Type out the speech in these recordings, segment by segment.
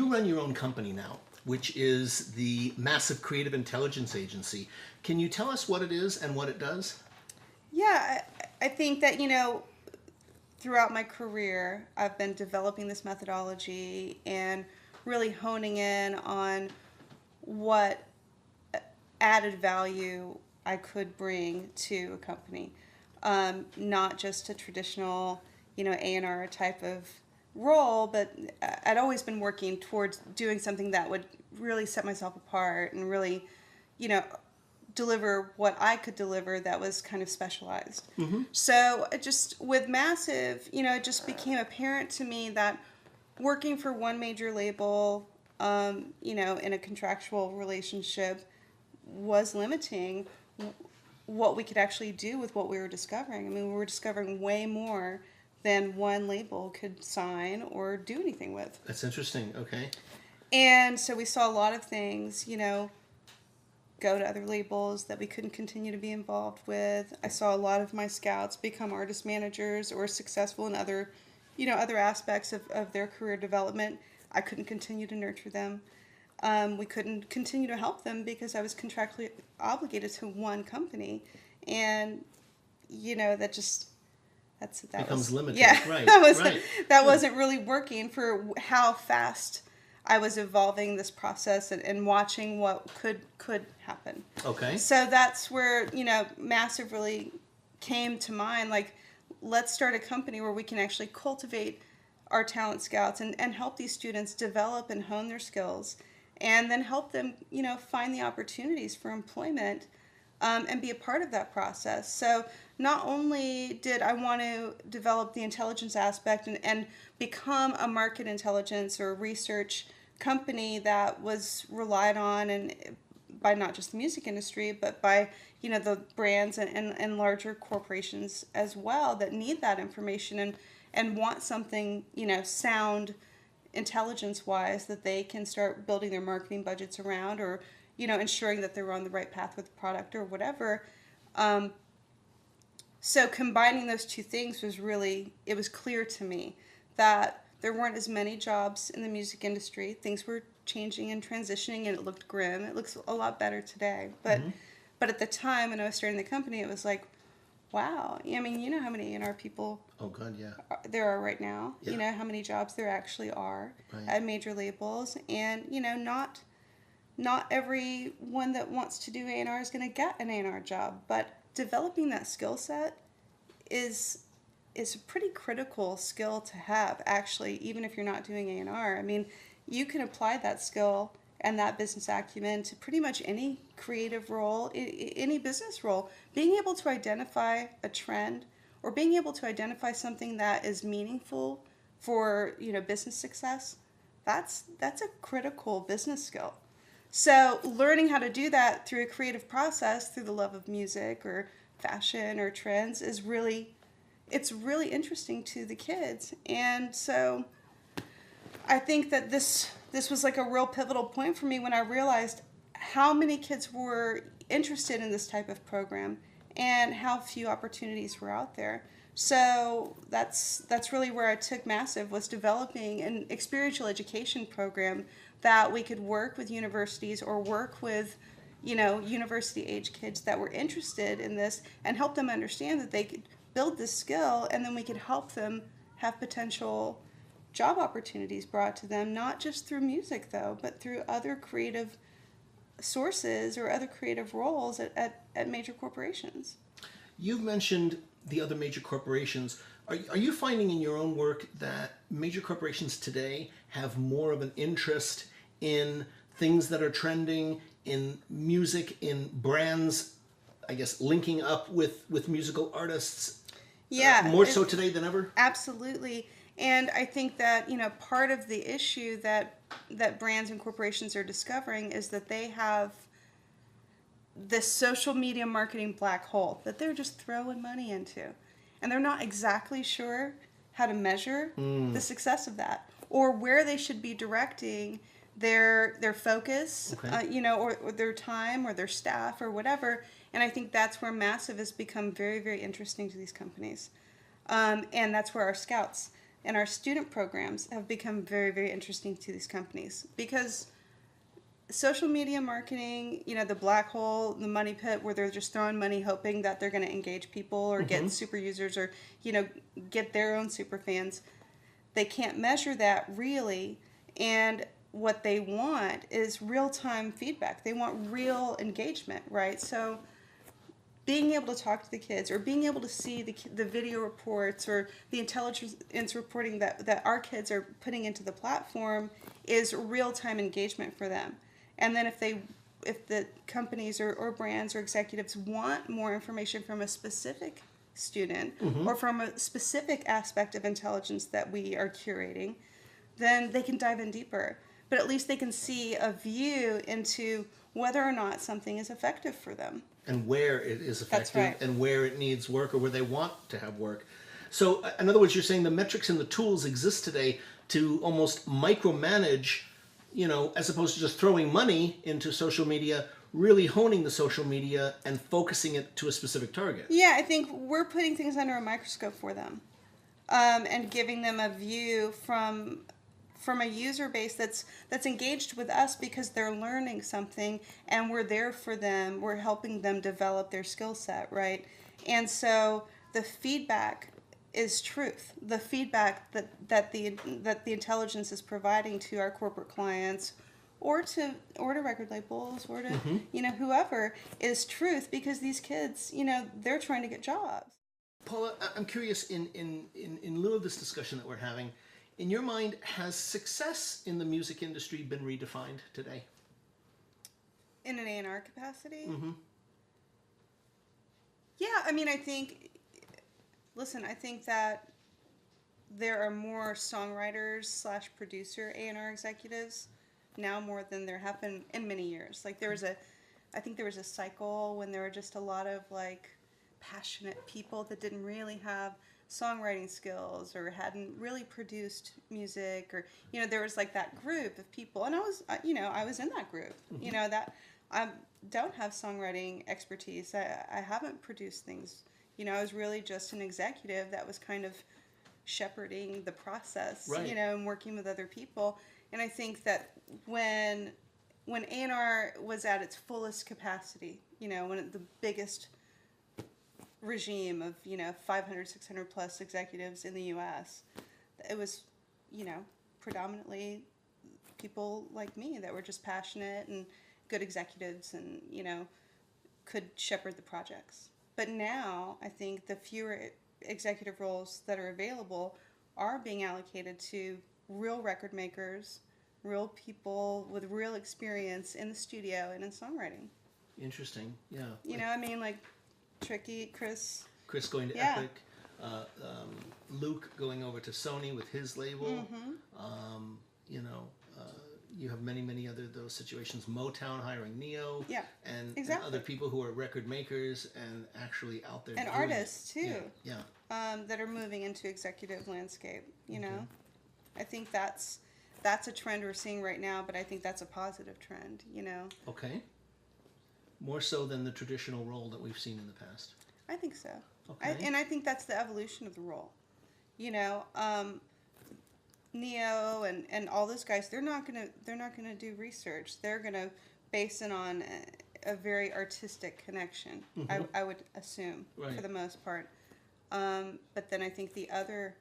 You run your own company now, which is the Massive Creative Intelligence Agency. Can you tell us what it is and what it does? Yeah, I think that, throughout my career, I've been developing this methodology and really honing in on what added value I could bring to a company. Not just a traditional, A&R type of role, but I'd always been working towards doing something that would really set myself apart and really, you know, deliver what I could deliver that was kind of specialized. Mm-hmm. So it just with Massive, it just became apparent to me that working for one major label, in a contractual relationship was limiting what we could actually do with what we were discovering. I mean, we were discovering way more than one label could sign or do anything with. That's interesting. Okay. And so we saw a lot of things, go to other labels that we couldn't continue to be involved with. I saw a lot of my scouts become artist managers or successful in other aspects of their career development. I couldn't continue to nurture them. We couldn't continue to help them because I was contractually obligated to one company. And, that becomes limited. Yeah, Right. that wasn't really working for how fast I was evolving this process and watching what could happen. Okay. So that's where, Massive really came to mind. Like, let's start a company where we can actually cultivate our talent scouts and help these students develop and hone their skills and then help them, find the opportunities for employment and be a part of that process. So not only did I want to develop the intelligence aspect and become a market intelligence or research company that was relied on and by not just the music industry, but by the brands and larger corporations as well that need that information and want something sound intelligence wise that they can start building their marketing budgets around or ensuring that they're on the right path with the product or whatever. So combining those two things it was clear to me that there weren't as many jobs in the music industry. Things were changing and transitioning, and it looked grim. It looks a lot better today. But but at the time when I was starting the company, it was like, wow. I mean, you know how many A&R people Oh, God, yeah. there are right now. Yeah. You know how many jobs there actually are Right. at major labels. And, not everyone that wants to do A&R is going to get an A&R job. But developing that skill set is a pretty critical skill to have, actually, even if you're not doing A&R. I mean, you can apply that skill and that business acumen to pretty much any creative role, any business role. Being able to identify a trend or being able to identify something that is meaningful for, business success, that's a critical business skill. So learning how to do that through a creative process, through the love of music or fashion or trends is it's really interesting to the kids. And so I think that this was like a real pivotal point for me when I realized how many kids were interested in this type of program and how few opportunities were out there. So that's really where I took Massive, was developing an experiential education program that we could work with universities or work with university age kids that were interested in this and help them understand that they could build this skill, and then we could help them have potential job opportunities brought to them, not just through music though, but through other creative sources or other creative roles at major corporations. You've mentioned the other major corporations. Are you finding in your own work that major corporations today have more of an interest in things that are trending, in music, in brands, I guess, linking up with musical artists? Yeah. More so today than ever? Absolutely. And I think that, part of the issue that brands and corporations are discovering is that they have this social media marketing black hole that they're just throwing money into. And they're not exactly sure how to measure the success of that or where they should be directing their focus, Okay. or their time or their staff or whatever. And I think that's where Massive has become very, very interesting to these companies. And that's where our scouts and our student programs have become very, very interesting to these companies because social media marketing, the black hole, the money pit where they're just throwing money hoping that they're going to engage people or get super users or, get their own super fans. They can't measure that really. And what they want is real-time feedback. They want real engagement, right? So being able to talk to the kids or being able to see the video reports or the intelligence reporting that our kids are putting into the platform is real-time engagement for them. And then if the companies or brands or executives want more information from a specific student or from a specific aspect of intelligence that we are curating, then they can dive in deeper. But at least they can see a view into whether or not something is effective for them. And where it is effective. That's right. And where it needs work or where they want to have work. So in other words, you're saying the metrics and the tools exist today to almost micromanage, as opposed to just throwing money into social media, really honing the social media and focusing it to a specific target. Yeah, I think we're putting things under a microscope for them and giving them a view from a user base that's engaged with us because they're learning something and we're there for them. We're helping them develop their skill set, right? And so the feedback is truth. The feedback that the intelligence is providing to our corporate clients or to record labels or to whoever is truth because these kids, they're trying to get jobs. Paula, I'm curious in lieu of this discussion that we're having, in your mind, has success in the music industry been redefined today? In an A&R capacity? Yeah, I think that there are more songwriters / producer A&R executives now more than there have been in many years. Like I think there was a cycle when there were just a lot of passionate people that didn't really have songwriting skills or hadn't really produced music or there was that group of people and I was in that group that I don't have songwriting expertise. I haven't produced things. I was really just an executive that was kind of shepherding the process, right. And working with other people. And I think that when A&R was at its fullest capacity, when the biggest regime of 500, 600 plus executives in the U.S., it was predominantly people like me that were just passionate and good executives and could shepherd the projects. But now I think the fewer executive roles that are available are being allocated to real record makers, real people with real experience in the studio and in songwriting. Interesting, yeah. Tricky, Chris going to Epic, Luke going over to Sony with his label. You have many other those situations. Motown hiring Neo, and other people who are record makers and actually out there and artists too. That are moving into executive landscape. I think that's a trend we're seeing right now, but I think that's a positive trend. Okay. More so than the traditional role that we've seen in the past. I think so. Okay. And I think that's the evolution of the role. Neo and all those guys, they're not gonna do research. They're gonna base it on a very artistic connection. I would assume for the most part. But then I think the other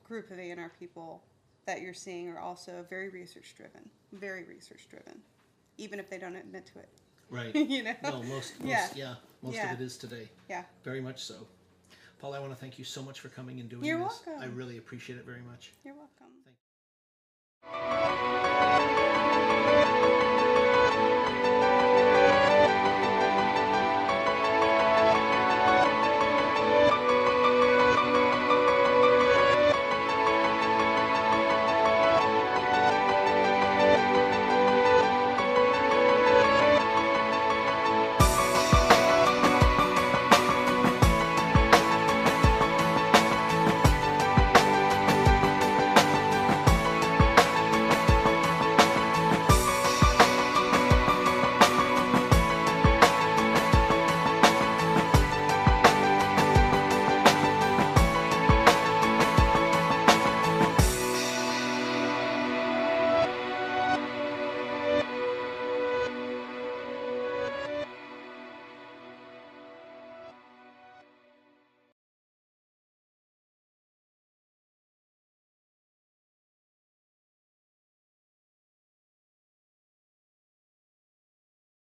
group of A&R people that you're seeing are also very research driven, even if they don't admit to it. Right. No, most of it is today. Yeah. Very much so. Paul, I want to thank you so much for coming and doing You're this. welcome. I really appreciate it very much. You're welcome.